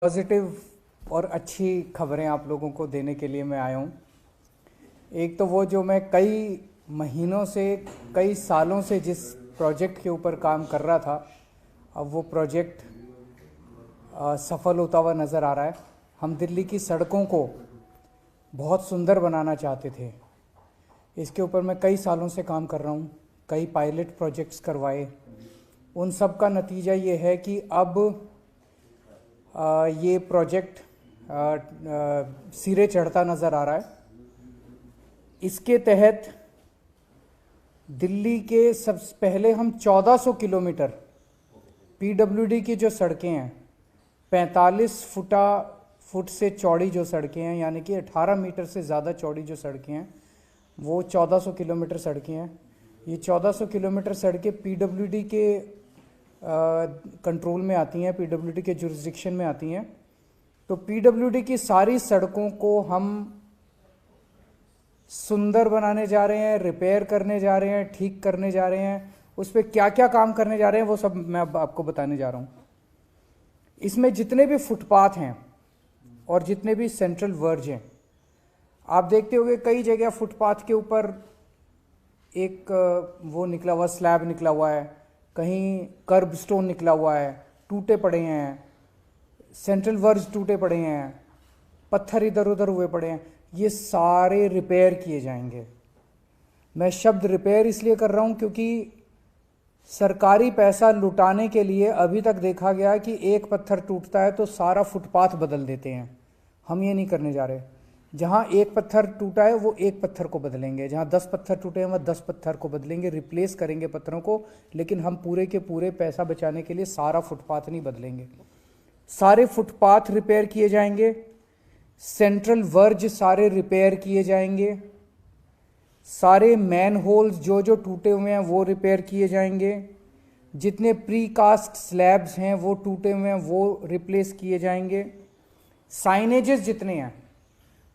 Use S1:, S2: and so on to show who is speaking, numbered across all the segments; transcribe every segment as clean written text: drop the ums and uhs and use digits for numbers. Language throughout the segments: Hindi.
S1: पॉजिटिव और अच्छी खबरें आप लोगों को देने के लिए मैं आया हूँ। एक तो वो जो मैं कई महीनों से, कई सालों से जिस प्रोजेक्ट के ऊपर काम कर रहा था, अब वो प्रोजेक्ट सफल होता हुआ नज़र आ रहा है। हम दिल्ली की सड़कों को बहुत सुंदर बनाना चाहते थे। इसके ऊपर मैं कई सालों से काम कर रहा हूँ, कई पायलट प्रोजेक्ट्स करवाए। उन सब का नतीजा ये है कि अब ये प्रोजेक्ट सिरे चढ़ता नज़र आ रहा है। इसके तहत दिल्ली के सबसे पहले हम 1400 किलोमीटर पीडब्ल्यूडी की जो सड़कें हैं, 45 फुट से चौड़ी जो सड़कें हैं, यानी कि 18 मीटर से ज़्यादा चौड़ी जो सड़कें हैं, वो 1400 किलोमीटर सड़कें हैं। ये 1400 किलोमीटर सड़कें पीडब्ल्यूडी के कंट्रोल में आती हैं, पीडब्ल्यूडी के जुरिस्डिक्शन में आती हैं। तो पीडब्ल्यूडी की सारी सड़कों को हम सुंदर बनाने जा रहे हैं, रिपेयर करने जा रहे हैं, ठीक करने जा रहे हैं। उस पर क्या क्या काम करने जा रहे हैं वो सब मैं अब आपको बताने जा रहा हूँ। इसमें जितने भी फुटपाथ हैं और जितने भी सेंट्रल वर्ज हैं, आप देखते होंगे कई जगह फुटपाथ के ऊपर एक वो निकला हुआ स्लैब निकला हुआ है, कहीं कर्ब स्टोन निकला हुआ है, टूटे पड़े हैं, सेंट्रल वर्ज टूटे पड़े हैं, पत्थर इधर उधर हुए पड़े हैं। ये सारे रिपेयर किए जाएंगे। मैं शब्द रिपेयर इसलिए कर रहा हूँ क्योंकि सरकारी पैसा लुटाने के लिए अभी तक देखा गया कि एक पत्थर टूटता है तो सारा फुटपाथ बदल देते हैं। हम ये नहीं करने जा रहे। जहाँ एक पत्थर टूटा है वो एक पत्थर को बदलेंगे, जहाँ 10 पत्थर टूटे हैं वह 10 पत्थर को बदलेंगे, रिप्लेस करेंगे पत्थरों को। लेकिन हम पूरे के पूरे पैसा बचाने के लिए सारा फुटपाथ नहीं बदलेंगे। सारे फुटपाथ रिपेयर किए जाएंगे, सेंट्रल वर्ज सारे रिपेयर किए जाएंगे, सारे मैन होल्स जो जो टूटे हुए हैं वो रिपेयर किए जाएंगे, जितने प्री कास्ट स्लैब्स हैं वो टूटे हुए हैं वो रिप्लेस किए जाएंगे, साइनेजेस जितने हैं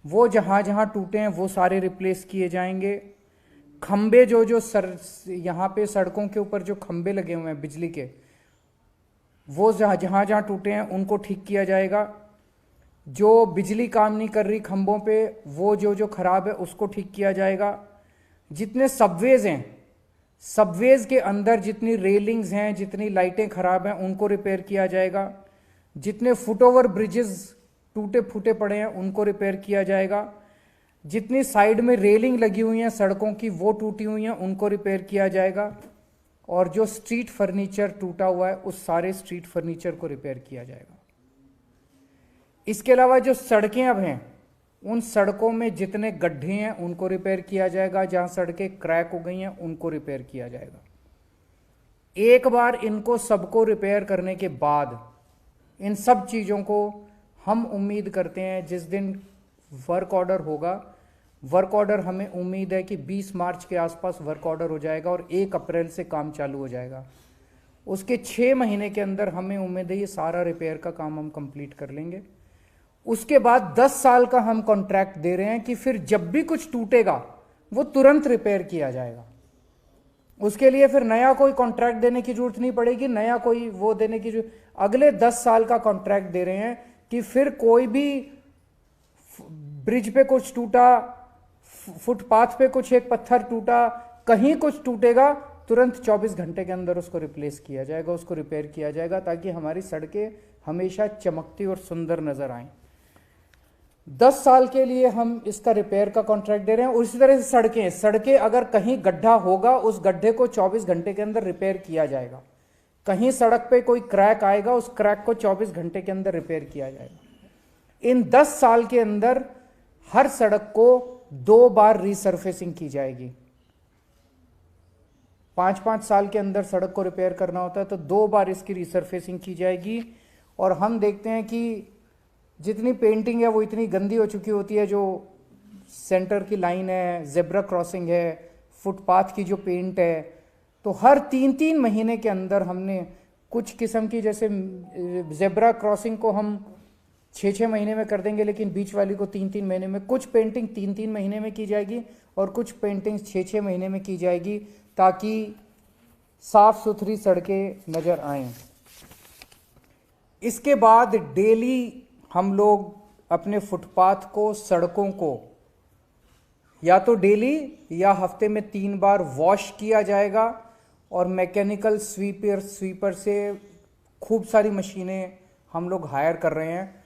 S1: वो जहाँ जहाँ टूटे हैं वो सारे रिप्लेस किए जाएंगे, खंबे जो जो यहाँ पे सड़कों के ऊपर जो खंबे लगे हुए हैं बिजली के, वो जहाँ जहाँ टूटे हैं उनको ठीक किया जाएगा। जो बिजली काम नहीं कर रही खंभों पे, वो जो जो खराब है उसको ठीक किया जाएगा। जितने सबवेज हैं, सबवेज के अंदर जितनी रेलिंग्स हैं, जितनी लाइटें खराब हैं उनको रिपेयर किया जाएगा। जितने फुटओवर ब्रिजेस टूटे फूटे पड़े हैं उनको रिपेयर किया जाएगा। जितनी साइड में रेलिंग लगी हुई हैं सड़कों की वो टूटी हुई हैं उनको रिपेयर किया जाएगा। और जो स्ट्रीट फर्नीचर टूटा हुआ है उस सारे स्ट्रीट फर्नीचर को रिपेयर किया जाएगा। इसके अलावा जो सड़कें अब हैं उन सड़कों में जितने गड्ढे हैं उनको रिपेयर किया जाएगा। जहां सड़कें क्रैक हो गई हैं उनको रिपेयर किया जाएगा। एक बार इनको सबको रिपेयर करने के बाद इन सब चीज़ों को हम उम्मीद करते हैं जिस दिन वर्क ऑर्डर होगा, वर्क ऑर्डर हमें उम्मीद है कि 20 मार्च के आसपास वर्क ऑर्डर हो जाएगा और 1 अप्रैल से काम चालू हो जाएगा। उसके 6 महीने के अंदर हमें उम्मीद है ये सारा रिपेयर का काम हम कंप्लीट कर लेंगे। उसके बाद 10 साल का हम कॉन्ट्रैक्ट दे रहे हैं कि फिर जब भी कुछ टूटेगा वो तुरंत रिपेयर किया जाएगा। उसके लिए फिर नया कोई कॉन्ट्रैक्ट देने की जरूरत नहीं पड़ेगी, नया कोई वो देने की जरूरत। अगले 10 साल का कॉन्ट्रैक्ट दे रहे हैं कि फिर कोई भी ब्रिज पे कुछ टूटा, फुटपाथ पे कुछ एक पत्थर टूटा, कहीं कुछ टूटेगा, तुरंत 24 घंटे के अंदर उसको रिप्लेस किया जाएगा, उसको रिपेयर किया जाएगा, ताकि हमारी सड़कें हमेशा चमकती और सुंदर नजर आएं। 10 साल के लिए हम इसका रिपेयर का कॉन्ट्रैक्ट दे रहे हैं। उसी तरह से सड़कें अगर कहीं गड्ढा होगा उस गड्ढे को 24 घंटे के अंदर रिपेयर किया जाएगा। कहीं सड़क पे कोई क्रैक आएगा उस क्रैक को 24 घंटे के अंदर रिपेयर किया जाएगा। इन 10 साल के अंदर हर सड़क को 2 बार रीसर्फेसिंग की जाएगी। 5-5 साल के अंदर सड़क को रिपेयर करना होता है तो 2 बार इसकी रीसर्फेसिंग की जाएगी। और हम देखते हैं कि जितनी पेंटिंग है वो इतनी गंदी हो चुकी होती है, जो सेंटर की लाइन है, जेब्रा क्रॉसिंग है, फुटपाथ की जो पेंट है, तो हर 3-3 महीने के अंदर हमने कुछ किस्म की, जैसे जेब्रा क्रॉसिंग को हम 6-6 महीने में कर देंगे, लेकिन बीच वाली को 3-3 महीने में, कुछ पेंटिंग 3-3 महीने में की जाएगी और कुछ पेंटिंग 6-6 महीने में की जाएगी, ताकि साफ सुथरी सड़कें नजर आएं। इसके बाद डेली हम लोग अपने फुटपाथ को, सड़कों को या तो डेली या हफ्ते में 3 बार वॉश किया जाएगा। और मैकेनिकल स्वीपर से खूब सारी मशीनें हम लोग हायर कर रहे हैं,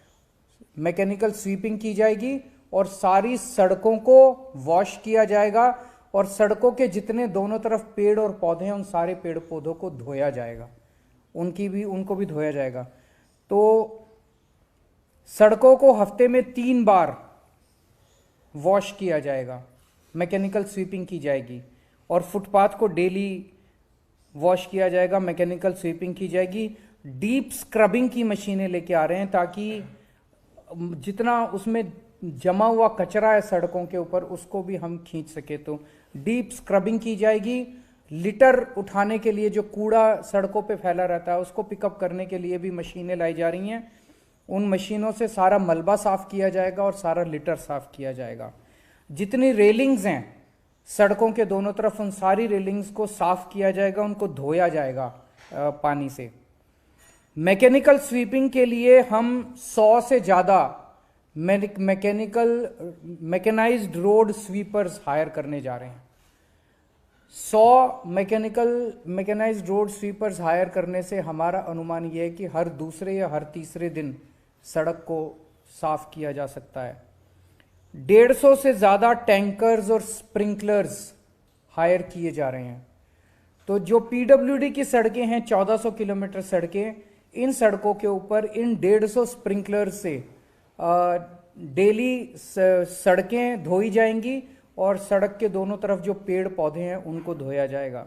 S1: मैकेनिकल स्वीपिंग की जाएगी और सारी सड़कों को वॉश किया जाएगा। और सड़कों के जितने दोनों तरफ पेड़ और पौधे हैं, उन सारे पेड़ पौधों को धोया जाएगा, उनको भी धोया जाएगा। तो सड़कों को हफ्ते में 3 बार वॉश किया जाएगा, मैकेनिकल स्वीपिंग की जाएगी। और फुटपाथ को डेली वॉश किया जाएगा, मैकेनिकल स्वीपिंग की जाएगी। डीप स्क्रबिंग की मशीनें लेके आ रहे हैं ताकि जितना उसमें जमा हुआ कचरा है सड़कों के ऊपर, उसको भी हम खींच सके। तो डीप स्क्रबिंग की जाएगी। लिटर उठाने के लिए, जो कूड़ा सड़कों पे फैला रहता है, उसको पिकअप करने के लिए भी मशीनें लाई जा रही हैं। उन मशीनों से सारा मलबा साफ किया जाएगा और सारा लिटर साफ किया जाएगा। जितनी रेलिंग्स हैं सड़कों के दोनों तरफ, उन सारी रेलिंग्स को साफ किया जाएगा, उनको धोया जाएगा पानी से। मैकेनिकल स्वीपिंग के लिए हम 100 से ज़्यादा मैकेनाइज्ड रोड स्वीपर्स हायर करने जा रहे हैं। 100 मैकेनाइज्ड रोड स्वीपर्स हायर करने से हमारा अनुमान यह है कि हर दूसरे या हर तीसरे दिन सड़क को साफ किया जा सकता है। 150 से ज़्यादा टैंकर्स और स्प्रिंकलर्स हायर किए जा रहे हैं। तो जो पीडब्ल्यूडी की सड़कें हैं, 1400 किलोमीटर सड़कें, इन सड़कों के ऊपर इन 150 स्प्रिंकलर्स से डेली सड़कें धोई जाएंगी और सड़क के दोनों तरफ जो पेड़ पौधे हैं उनको धोया जाएगा।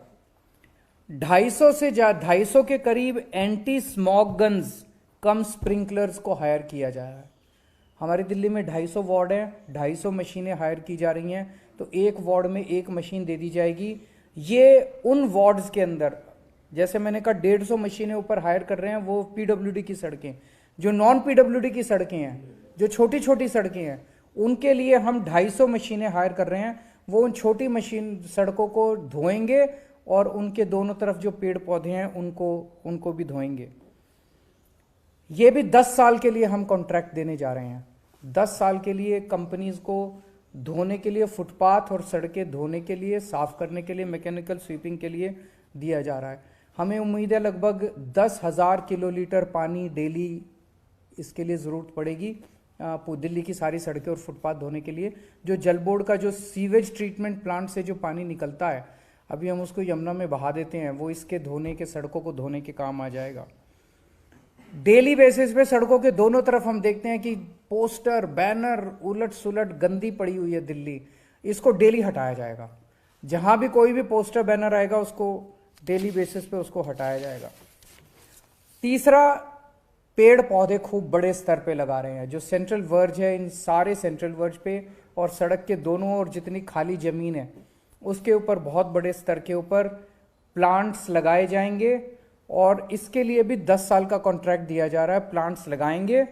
S1: 250 के करीब एंटी स्मॉग गन्स कम स्प्रिंकलर्स को हायर किया जा रहा है। हमारी दिल्ली में 250 वार्ड हैं, 250 मशीनें हायर की जा रही हैं। तो एक वार्ड में एक मशीन दे दी जाएगी। ये उन वार्ड्स के अंदर, जैसे मैंने कहा 150 मशीनें ऊपर हायर कर रहे हैं, वो पीडब्ल्यूडी की सड़कें। जो नॉन पीडब्ल्यूडी की सड़कें हैं, जो छोटी छोटी सड़कें हैं, उनके लिए हम 250 मशीनें हायर कर रहे हैं। वो उन छोटी सड़कों को धोएंगे और उनके दोनों तरफ जो पेड़ पौधे हैं उनको भी धोएंगे। ये भी 10 साल के लिए हम कॉन्ट्रैक्ट देने जा रहे हैं। 10 साल के लिए कंपनीज को धोने के लिए, फुटपाथ और सड़कें धोने के लिए, साफ करने के लिए, मैकेनिकल स्वीपिंग के लिए दिया जा रहा है। हमें उम्मीद है लगभग 10,000 किलोलीटर पानी डेली इसके लिए ज़रूरत पड़ेगी, दिल्ली की सारी सड़कें और फुटपाथ धोने के लिए। जो जल बोर्ड का जो सीवेज ट्रीटमेंट प्लांट से जो पानी निकलता है, अभी हम उसको यमुना में बहा देते हैं, वो इसके धोने के, सड़कों को धोने के काम आ जाएगा। डेली बेसिस पे सड़कों के दोनों तरफ हम देखते हैं कि पोस्टर, बैनर उलट सुलट गंदी पड़ी हुई है दिल्ली, इसको डेली हटाया जाएगा। जहां भी कोई भी पोस्टर बैनर आएगा उसको डेली बेसिस पे उसको हटाया जाएगा। तीसरा, पेड़ पौधे खूब बड़े स्तर पे लगा रहे हैं। जो सेंट्रल वर्ज है, इन सारे सेंट्रल वर्ज पे और सड़क के दोनों ओर जितनी खाली जमीन है उसके ऊपर बहुत बड़े स्तर के ऊपर प्लांट्स लगाए जाएंगे। और इसके लिए भी 10 साल का कॉन्ट्रैक्ट दिया जा रहा है। प्लांट्स लगाएंगे,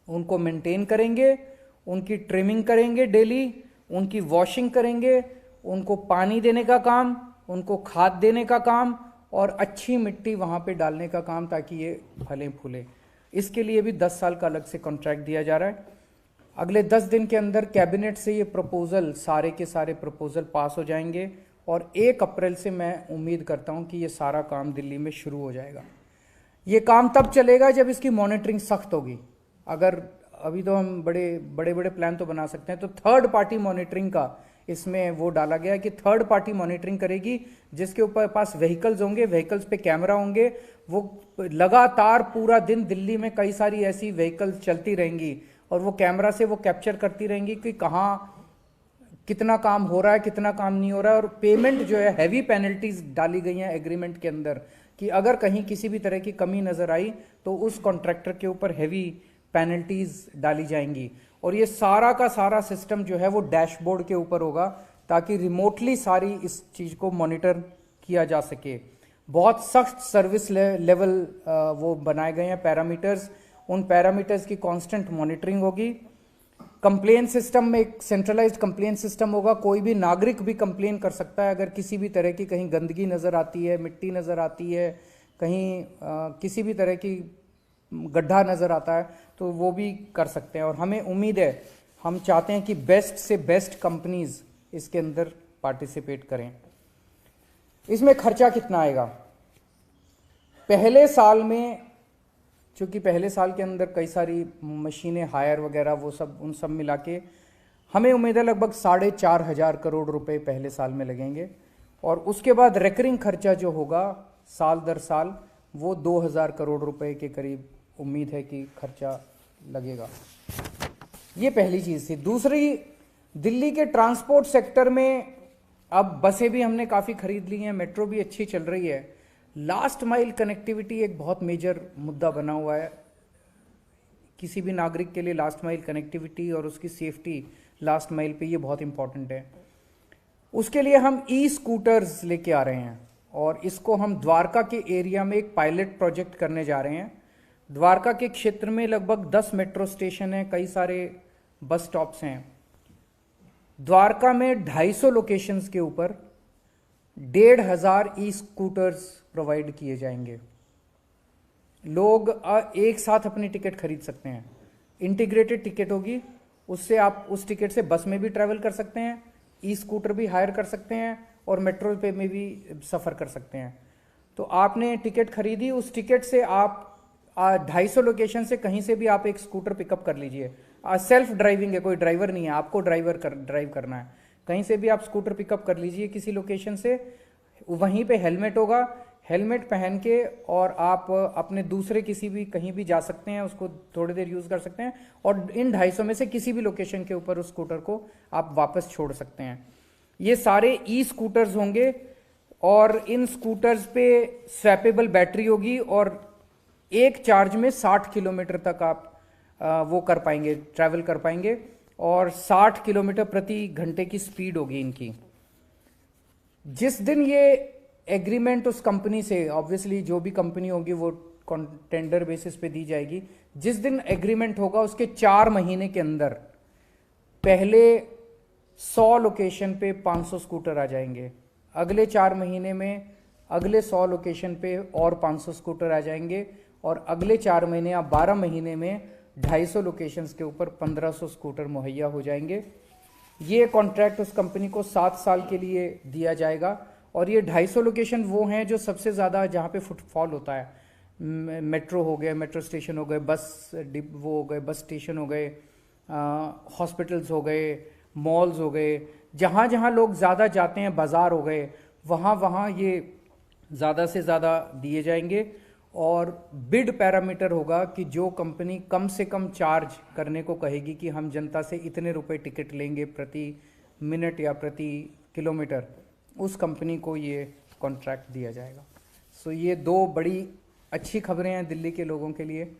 S1: उनको मेंटेन करेंगे, उनकी ट्रिमिंग करेंगे डेली, उनकी वॉशिंग करेंगे, उनको पानी देने का काम, उनको खाद देने का काम और अच्छी मिट्टी वहाँ पे डालने का काम, ताकि ये फलें फूलें। इसके लिए भी 10 साल का अलग से कॉन्ट्रैक्ट दिया जा रहा है। अगले 10 दिन के अंदर कैबिनेट से ये प्रपोजल, सारे के सारे प्रपोजल पास हो जाएंगे और 1 अप्रैल से मैं उम्मीद करता हूँ कि ये सारा काम दिल्ली में शुरू हो जाएगा। ये काम तब चलेगा जब इसकी मॉनिटरिंग सख्त होगी। अगर अभी तो हम बड़े प्लान तो बना सकते हैं, तो थर्ड पार्टी मॉनिटरिंग का इसमें वो डाला गया है कि थर्ड पार्टी मॉनिटरिंग करेगी, जिसके ऊपर पास व्हीकल्स होंगे, व्हीकल्स पे कैमरा होंगे। वो लगातार पूरा दिन दिल्ली में कई सारी ऐसी व्हीकल्स चलती रहेंगी और वो कैमरा से वो कैप्चर करती रहेंगी कि कहाँ कितना काम हो रहा है, कितना काम नहीं हो रहा है। और पेमेंट जो है, हैवी पेनल्टीज डाली गई हैं एग्रीमेंट के अंदर कि अगर कहीं किसी भी तरह की कमी नजर आई तो उस कॉन्ट्रैक्टर के ऊपर हैवी पेनल्टीज डाली जाएंगी। और ये सारा का सारा सिस्टम जो है वो डैशबोर्ड के ऊपर होगा, ताकि रिमोटली सारी इस चीज को मॉनिटर किया जा सके। बहुत सख्त सर्विस लेवल वो बनाए गए हैं पैरामीटर्स। उन पैरामीटर्स की कांस्टेंट मॉनिटरिंग होगी। कंप्लेन सिस्टम में एक सेंट्रलाइज्ड कंप्लेन सिस्टम होगा। कोई भी नागरिक भी कंप्लेन कर सकता है अगर किसी भी तरह की कहीं गंदगी नजर आती है, मिट्टी नजर आती है, कहीं किसी भी तरह की गड्ढा नज़र आता है तो वो भी कर सकते हैं। और हमें उम्मीद है, हम चाहते हैं कि बेस्ट से बेस्ट कंपनीज इसके अंदर पार्टिसिपेट करें। इसमें खर्चा कितना आएगा? पहले साल में, चूंकि पहले साल के अंदर कई सारी मशीनें हायर वगैरह वो सब, उन सब मिला के हमें उम्मीद है लगभग 4,500 करोड़ रुपए पहले साल में लगेंगे। और उसके बाद रेकरिंग खर्चा जो होगा साल दर साल वो 2,000 करोड़ रुपए के करीब उम्मीद है कि खर्चा लगेगा। ये पहली चीज़ थी। दूसरी, दिल्ली के ट्रांसपोर्ट सेक्टर में अब बसें भी हमने काफ़ी खरीद ली हैं, मेट्रो भी अच्छी चल रही है। लास्ट माइल कनेक्टिविटी एक बहुत मेजर मुद्दा बना हुआ है। किसी भी नागरिक के लिए लास्ट माइल कनेक्टिविटी और उसकी सेफ्टी लास्ट माइल पे ये बहुत इंपॉर्टेंट है। उसके लिए हम ई स्कूटर्स लेके आ रहे हैं और इसको हम द्वारका के एरिया में एक पायलट प्रोजेक्ट करने जा रहे हैं। द्वारका के क्षेत्र में लगभग 10 मेट्रो स्टेशन हैं, कई सारे बस स्टॉप्स हैं। द्वारका में 250 लोकेशंस के ऊपर 1,500 ई स्कूटर्स प्रोवाइड किए जाएंगे। लोग एक साथ अपनी टिकट खरीद सकते हैं। इंटीग्रेटेड टिकट होगी, उससे आप उस टिकट से बस में भी ट्रैवल कर सकते हैं, ई स्कूटर भी हायर कर सकते हैं और मेट्रो पे में भी सफ़र कर सकते हैं। तो आपने टिकट खरीदी, उस टिकट से आप 250 लोकेशन से कहीं से भी आप एक स्कूटर पिकअप कर लीजिए। सेल्फ ड्राइविंग है, कोई ड्राइवर नहीं है, आपको ड्राइव करना है। कहीं से भी आप स्कूटर पिकअप कर लीजिए किसी लोकेशन से। वहीं पे हेलमेट होगा, हेलमेट पहन के और आप अपने दूसरे किसी भी कहीं भी जा सकते हैं, उसको थोड़ी देर यूज़ कर सकते हैं और इन 250 में से किसी भी लोकेशन के ऊपर उस स्कूटर को आप वापस छोड़ सकते हैं। ये सारे ई स्कूटर्स होंगे और इन स्कूटर्स पे स्वैपेबल बैटरी होगी और एक चार्ज में 60 किलोमीटर तक आप वो कर पाएंगे, ट्रैवल कर पाएंगे और 60 किलोमीटर प्रति घंटे की स्पीड होगी इनकी। जिस दिन ये एग्रीमेंट उस कंपनी से, ऑब्वियसली जो भी कंपनी होगी वो टेंडर बेसिस पे दी जाएगी, जिस दिन एग्रीमेंट होगा उसके 4 महीने के अंदर पहले 100 लोकेशन पे 500 स्कूटर आ जाएंगे। अगले 4 महीने में अगले 100 लोकेशन पे और 500 स्कूटर आ जाएंगे और अगले 4 महीने या 12 महीने में 250 लोकेशंस के ऊपर 1500 स्कूटर मुहैया हो जाएंगे। ये कॉन्ट्रैक्ट उस कंपनी को 7 साल के लिए दिया जाएगा और ये 250 लोकेशन वो हैं जो सबसे ज़्यादा जहाँ पे फुटफॉल होता है। मेट्रो हो गए, मेट्रो स्टेशन हो गए, वो हो गए, बस स्टेशन हो गए, हॉस्पिटल्स हो गए, मॉल्स हो गए, जहाँ जहाँ लोग ज़्यादा जाते हैं, बाज़ार हो गए, वहाँ वहाँ ये ज़्यादा से ज़्यादा दिए जाएंगे। और बिड पैरामीटर होगा कि जो कंपनी कम से कम चार्ज करने को कहेगी कि हम जनता से इतने रुपए टिकट लेंगे प्रति मिनट या प्रति किलोमीटर, उस कंपनी को ये कॉन्ट्रैक्ट दिया जाएगा। सो ये 2 बड़ी अच्छी खबरें हैं दिल्ली के लोगों के लिए।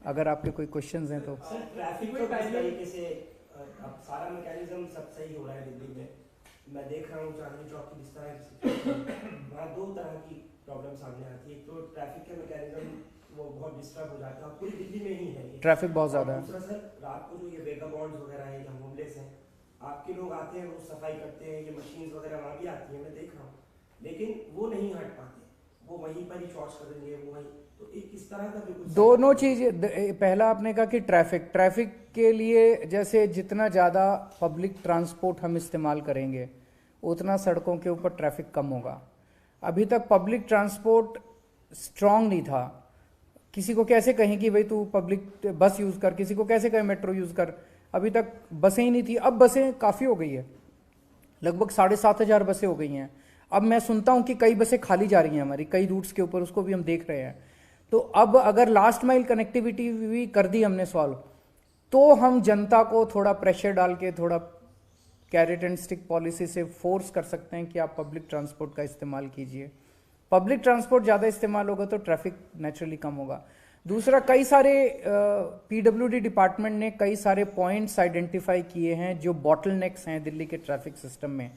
S1: अगर आपके कोई क्वेश्चंस हैं तो।
S2: सर, ट्रैफिक तो किस तरीके से अब सारा मैकेनिज्म सब सही हो रहा है दिल्ली में। मैं देख रहा हूँ चांदनी चौक की जिस तरह की वहाँ 2 तरह की प्रॉब्लम सामने आती है। एक तो ट्रैफिक का मैकेनिज्म वो बहुत डिस्टर्ब हो जाता है, पूरी दिल्ली में ही है,
S1: ट्रैफिक बहुत ज़्यादा है।
S2: दूसरा सर, रात को जो ये वेगाबॉन्ड्स वगैरह है या होमलेस हैं, आपके लोग आते हैं, वो सफाई करते हैं, ये मशीन्स वगैरह वहाँ भी आती हैं, मैं देख रहा हूँ, लेकिन वो नहीं हट पाते, वो वहीं पर ही शॉर्ट्स कर देंगे, वो वहीं। तो एक किस तरह का भी कुछ
S1: दोनों चीज़, पहला आपने कहा कि ट्रैफिक के लिए जैसे जितना ज़्यादा पब्लिक ट्रांसपोर्ट हम इस्तेमाल करेंगे उतना सड़कों के ऊपर ट्रैफिक कम होगा। अभी तक पब्लिक ट्रांसपोर्ट स्ट्रांग नहीं था। किसी को कैसे कहें कि भाई तू पब्लिक बस यूज़ कर, किसी को कैसे कहें मेट्रो यूज़ कर, अभी तक बसें ही नहीं थी। अब बसें काफ़ी हो गई है, लगभग 7,500 बसें हो गई हैं। अब मैं सुनता हूं कि कई बसें खाली जा रही हैं हमारी कई रूट्स के ऊपर, उसको भी हम देख रहे हैं। तो अब अगर लास्ट माइल कनेक्टिविटी भी कर दी हमने सॉल्व, तो हम जनता को थोड़ा प्रेशर डाल के, थोड़ा कैरेट एंड स्टिक पॉलिसी से फोर्स कर सकते हैं कि आप पब्लिक ट्रांसपोर्ट का इस्तेमाल कीजिए। पब्लिक ट्रांसपोर्ट ज़्यादा इस्तेमाल होगा तो ट्रैफिक नेचुरली कम होगा। दूसरा, कई सारे पीडब्ल्यूडी डिपार्टमेंट ने कई सारे पॉइंट्स आइडेंटिफाई किए हैं जो बॉटलनेक्स हैं दिल्ली के ट्रैफिक सिस्टम में।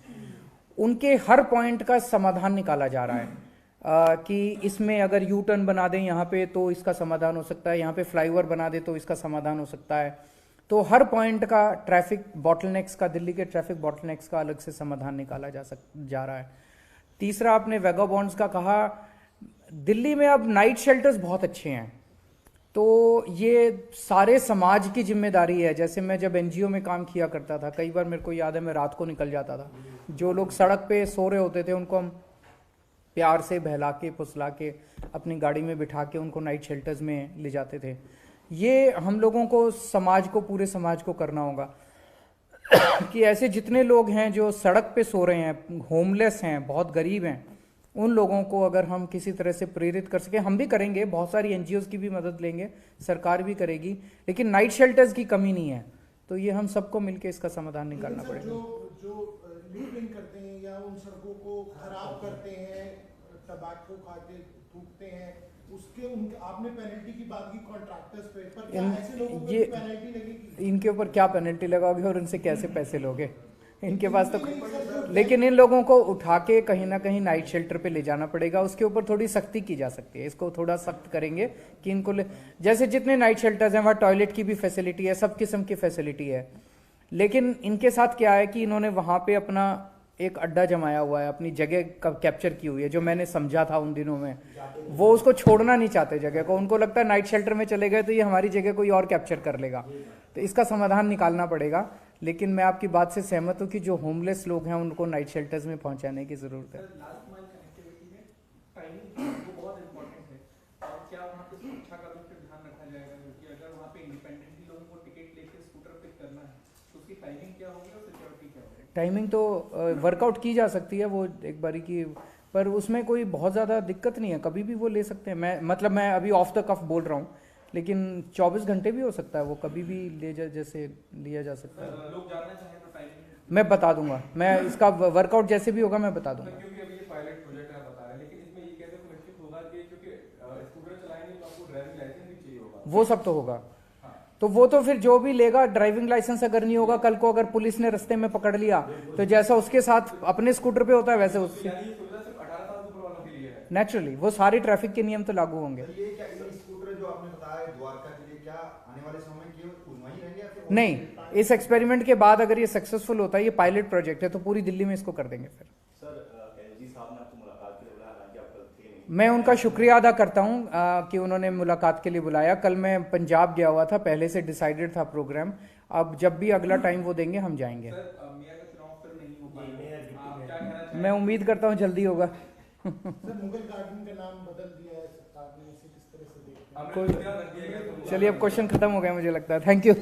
S1: उनके हर पॉइंट का समाधान निकाला जा रहा है कि इसमें अगर यू टर्न बना दें यहाँ पे तो इसका समाधान हो सकता है, यहाँ पे फ्लाईओवर बना दे तो इसका समाधान हो सकता है। तो हर पॉइंट का ट्रैफिक बॉटलनेक्स का, दिल्ली के ट्रैफिक बॉटलनेक्स का अलग से समाधान निकाला जा रहा है। तीसरा, आपने वेगाबॉन्ड्स का कहा, दिल्ली में अब नाइट शेल्टर्स बहुत अच्छे हैं। तो ये सारे समाज की जिम्मेदारी है। जैसे मैं जब एनजीओ में काम किया करता था, कई बार मेरे को याद है मैं रात को निकल जाता था, जो लोग सड़क पे सो रहे होते थे उनको हम प्यार से बहला के फुसला के अपनी गाड़ी में बिठा के उनको नाइट शेल्टर्स में ले जाते थे। ये हम लोगों को समाज को, पूरे समाज को करना होगा कि ऐसे जितने लोग हैं जो सड़क पे सो रहे हैं, होमलेस हैं, बहुत गरीब हैं, उन लोगों को अगर हम किसी तरह से प्रेरित कर सके, हम भी करेंगे, बहुत सारी एनजीओज की भी मदद लेंगे, सरकार भी करेगी, लेकिन नाइट शेल्टर्स की कमी नहीं है। तो ये हम सबको मिलकर इसका समाधान निकालना पड़ेगा।
S3: जो लूटिंग करते हैं या उन सड़कों को खराब करते हैं, टबाको खाते थूकते हैं, उसके उनके आपने पेनल्टी की बात की कॉन्ट्रैक्टर्स पे, पर क्या ऐसे लोगों पे पेनल्टी लगेगी?
S1: इनके ऊपर क्या पेनल्टी लगाओगे और इनसे कैसे पैसे लोगे? इनके पास तो, लेकिन इन लोगों को उठा के कहीं ना कहीं नाइट शेल्टर पे ले जाना पड़ेगा, उसके ऊपर थोड़ी सख्ती की जा सकती है। इसको थोड़ा सख्त करेंगे कि इनको जैसे जितने नाइट शेल्टर्स हैं वहाँ टॉयलेट की भी फैसिलिटी है, सब किस्म की फैसिलिटी है, लेकिन इनके साथ क्या है कि इन्होंने वहाँ पे अपना एक अड्डा जमाया हुआ है, अपनी जगह कैप्चर की हुई है, जो मैंने समझा था उन दिनों में। वो उसको छोड़ना नहीं चाहते जगह को, उनको लगता है नाइट शेल्टर में चले गए तो ये हमारी जगह कोई और कैप्चर कर लेगा। तो इसका समाधान निकालना पड़ेगा। लेकिन मैं आपकी बात से सहमत हूँ कि जो होमलेस लोग हैं उनको नाइट शेल्टर्स में पहुंचाने की जरूरत है।
S4: लास्ट माइल कनेक्टिविटी में टाइमिंग वो बहुत इंपॉर्टेंट है, और क्या वहाँ पे सुरक्षा का भी फिर ध्यान रखा जाएगा? क्योंकि अगर वहाँ पे इंडिपेंडेंटली लोगों को टिकट लेके स्कूटर पिक करना है तो उसकी टाइमिंग क्या होगी और सिक्योरिटी क्या होगी?
S1: टाइमिंग तो वर्कआउट की जा सकती है, वो एक बारी की, पर उसमें कोई बहुत ज़्यादा दिक्कत नहीं है, कभी भी वो ले सकते हैं। मैं अभी ऑफ द कफ बोल रहा हूँ, लेकिन 24 घंटे भी हो सकता है, वो कभी भी जैसे लिया जा सकता है।
S4: लोग जानना चाहें तो टाइमिंग
S1: मैं बता दूंगा, मैं इसका वर्कआउट जैसे भी होगा मैं बता दूंगा।
S5: क्योंकि अभी ये पायलट प्रोजेक्ट है बता रहे हैं, लेकिन इसमें ये कैसे सुनिश्चित होगा कि क्योंकि स्कूटर चलाएंगे तो आपको ड्राइविंग लाइसेंस भी चाहिए होगा?
S1: वो सब तो होगा, तो वो तो फिर जो भी लेगा, ड्राइविंग लाइसेंस अगर नहीं होगा, कल को अगर पुलिस ने रास्ते में पकड़ लिया तो जैसा उसके साथ अपने स्कूटर पे होता है वैसे उससे,
S5: यानी ये सुविधा सिर्फ 18 साल ऊपर वालों के लिए है?
S1: नेचुरली वो सारी ट्रैफिक के नियम तो लागू होंगे।
S6: ये क्या स्कूटर जो आपने बताया द्वारका के लिए, क्या आने वाले समय में केवल वहीं रहेंगे या फिर
S1: नहीं, इस एक्सपेरिमेंट के बाद अगर ये सक्सेसफुल होता है, ये पायलट प्रोजेक्ट है, तो पूरी दिल्ली में इसको कर देंगे। फिर
S7: सर एलजी साहब ने आपको मुलाकात के लिए बुलाया, हालांकि आप कल थे नहीं।
S1: मैं उनका शुक्रिया अदा करता हूं कि उन्होंने मुलाकात के लिए बुलाया। कल मैं पंजाब गया हुआ था, पहले से डिसाइडेड था प्रोग्राम, अब जब भी अगला टाइम वो देंगे हम जाएंगे।
S4: सर मियां का चुनाव फिर नहीं हो पाएगा,
S2: मेयर
S4: आप क्या कहना चाहेंगे?
S1: मैं उम्मीद करता हूँ जल्दी होगा।
S3: सर मुगल गार्डन का नाम बदल दिया है सरकार ने, इसे किस तरह से देखते हैं?
S5: हमने ध्यान रख दिया गया तो
S1: चलिए अब क्वेश्चन खत्म हो गया मुझे लगता है। Thank you.